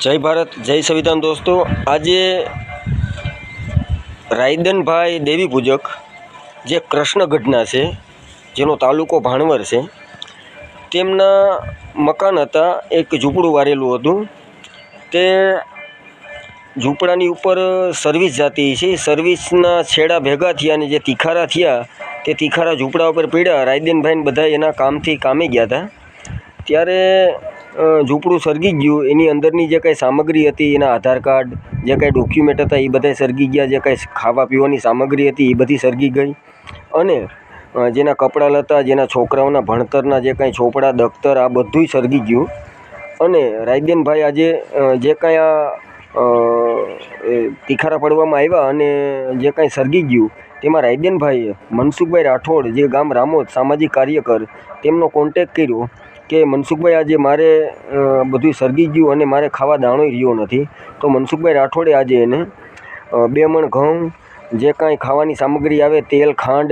જય ભારત, જય સંવિધાન દોસ્તો। આજે રાયદનભાઈ દેવી પૂજક જે કૃષ્ણગઢના છે, જેનો તાલુકો ભાણવર છે, તેમના મકાન હતા। એક ઝૂંપડું વારેલું હતું। તે ઝૂંપડાની ઉપર સર્વિસ જાતી છે। સર્વિસના છેડા ભેગા થયા અને જે તિખારા થયા તે તિખારા ઝૂંપડા ઉપર પડ્યા। રાયદનભાઈને બધા એના કામથી કામે ગયા હતા। ત્યારે ઝૂંપડું સળગી ગયું। એની અંદરની જે કાંઈ સામગ્રી હતી, એના આધાર કાર્ડ, જે કાંઈ ડોક્યુમેન્ટ હતા એ બધા સળગી ગયા। જે કાંઈ ખાવા પીવાની સામગ્રી હતી એ બધી સળગી ગઈ અને જેના કપડાં લતા, જેના છોકરાઓના ભણતરના જે કાંઈ ચોપડા, દફતર, આ બધુંય સળગી ગયું। અને રાયદનભાઈ આજે જે કાંઈ આ તિખારા પડવામાં આવ્યા અને જે કાંઈ સળગી ગયું તેમાં રાયદનભાઈએ મનસુખભાઈ રાઠોડ, જે ગામ રામોદ, સામાજિક કાર્યકર, તેમનો કોન્ટેક કર્યો કે મનસુખભાઈ આજે મારે બધું સળગી ગયું અને મારે ખાવા દાણોય રહ્યો નથી। તો મનસુખભાઈ રાઠોડે આજે એને 2 મણ ઘઉં, જે કાંઈ ખાવાની સામગ્રી આવે, તેલ, ખાંડ,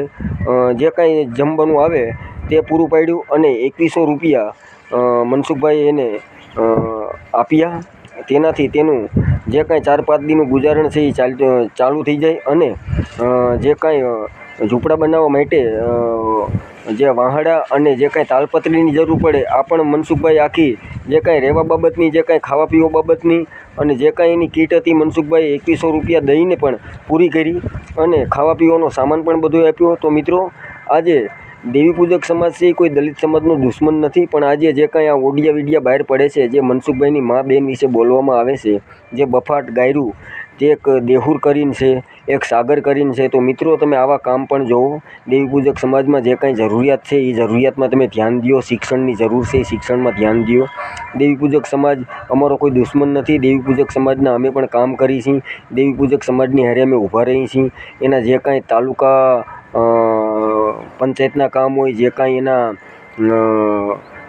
જે કાંઈ જમવાનું આવે તે પૂરું પાડ્યું અને 2100 રૂપિયા મનસુખભાઈએ એને આપ્યા। તેનાથી તેનું જે કાંઈ 4-5 દીનું ગુજારણ છે એ ચાલુ થઈ જાય અને જે કાંઈ ઝૂંપડા બનાવવા માટે જે વાહડા અને જે કાંઈ તાલપત્રીની જરૂર પડે આ પણ મનસુખભાઈ આખી જે કાંઈ રહેવા બાબતની, જે કાંઈ ખાવા પીવા બાબતની અને જે કાંઈ એની કીટ હતી મનસુખભાઈ 2100 રૂપિયા દઈને પણ પૂરી કરી અને ખાવા પીવાનો સામાન પણ બધો આપ્યો। તો મિત્રો, આજે દેવી પૂજક સમાજ છે, કોઈ દલિત સમાજનો દુશ્મન નથી, પણ આજે જે કાંઈ આ ઓડિયા વિડિયા બહાર પડે છે, જે મનસુખભાઈની મા બેન વિશે બોલવામાં આવે છે, જે બફાટ ગાયરું, તે એક દેહુર કરીને છે, એક સાગર કરીને છે, તો મિત્રો તમે આવા કામ પણ જોવો। દેવી પૂજક સમાજમાં જે કાંઈ જરૂરિયાત છે એ જરૂરિયાતમાં તમે ધ્યાન દો। શિક્ષણની જરૂર છે, શિક્ષણમાં ધ્યાન દો। દેવી પૂજક સમાજ અમારો કોઈ દુશ્મન નથી। દેવી પૂજક સમાજના અમે પણ કામ કરી છીએ। દેવી પૂજક સમાજની હારે અમે ઊભા રહી છીએ। એના જે કાંઈ તાલુકા પંચાયતના કામ હોય, જે કાંઈ એના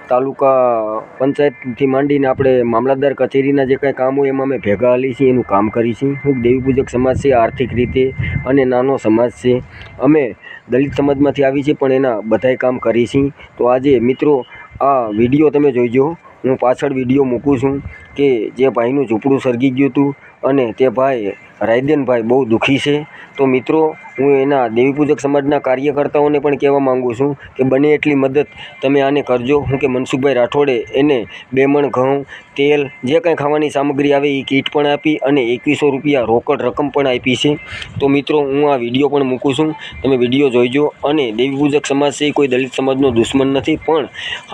તાલુકા પંચાયતથી માંડીને આપણે મામલતદાર કચેરીના જે કાંઈ કામ હોય એમાં અમે ભેગા હાલી છીએ, એનું કામ કરી છીએ। હું દેવી પૂજક સમાજ છે, આર્થિક રીતે અને નાનો સમાજ છે, અમે દલિત સમાજમાંથી આવી છીએ પણ એના બધાય કામ કરી છીએ। તો આજે મિત્રો આ વિડીયો તમે જોઈજો। હું પાછળ વિડીયો મૂકું છું કે જે ભાઈનું ઝૂંપડું સળગી ગયું હતું અને તે ભાઈ રાયદનભાઈ બહુ દુઃખી છે। તો મિત્રો, હું એના દેવી પૂજક સમાજના કાર્યકર્તાઓને પણ કહેવા માગું છું કે બને એટલી મદદ તમે આને કરજો। હું કે મનસુખભાઈ રાઠોડે એને 2 મણ ઘઉં, તેલ, જે કાંઈ ખાવાની સામગ્રી આવે એ કીટ પણ આપી અને 2100 રૂપિયા રોકડ રકમ પણ આપી છે। તો મિત્રો, હું આ વિડીયો પણ મૂકું છું, તમે વિડીયો જોઈજો। અને દેવી પૂજક સમાજ છે, કોઈ દલિત સમાજનો દુશ્મન નથી, પણ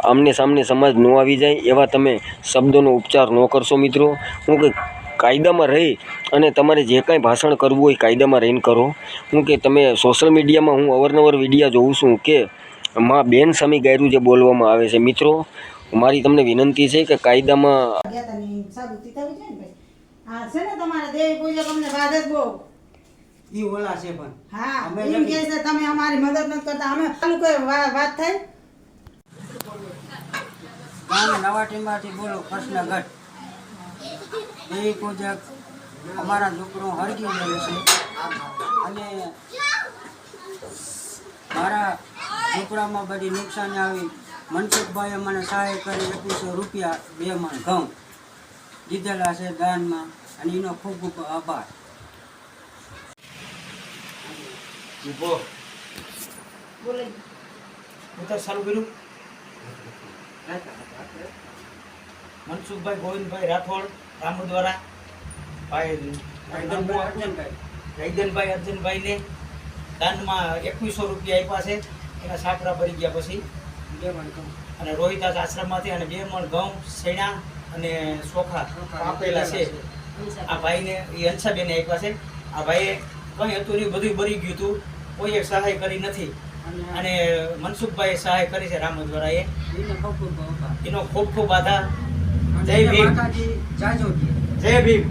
આમને સામને સમાજ ન આવી જાય એવા તમે શબ્દોનો ઉપચાર ન કરશો મિત્રો। હું કે કાયદામાં રહી અને તમારે જે કાંઈ ભાષણ કરવું હોય કાયદામાં રહીને કરો। હું કે તમે સોશિયલ મીડિયામાં હું અવારનવાર વિડીયો જોઉં છું કે માં બેન સામે ગાયરું જે બોલવામાં આવે છે, મિત્રો મારી તમને વિનંતી છે કે કાયદામાં તમે અમારી મદદ નથી કરતા, અમે કોઈ વાત થાય નવા ટીમમાંથી બોલો, કૃષ્ણગઢ દેવી પૂજક અમારા ઝૂંપડું હળગી ગયેલું છે અને મારા ઝૂંપડામાં બધી નુકસાની આવી। મનસુખભાઈએ મને સહાય કરી 2100 રૂપિયા 2 મણ ઘઉં દીધેલા છે દાનમાં અને એનો ખૂબ ખૂબ આભાર। મનસુખભાઈ ગોવિંદભાઈ રાઠોડ, રામોદવારા, રાયદનભાઈ અર્જનભાઈને દાનમાં 2100 રૂપિયા આપ્યા છે। એના સાપરા ભરી ગયા પછી 2 મણ ઘઉં અને રોહિદાસ આશ્રમમાંથી અને 2 મણ ઘઉં, સૈણા અને ચોખા આપેલા છે। આ ભાઈને એ હંસાબેને આપ્યા છે। આ ભાઈએ કંઈ હતું નહીં, બધું ભરી ગયું હતું, કોઈએ સહાય કરી નથી અને મનસુખભાઈએ સહાય કરી છે રામોદવારાએ, એનો ખૂબ ખૂબ આભાર। જય ભીમ, જય ભીમ, જય ભીમ।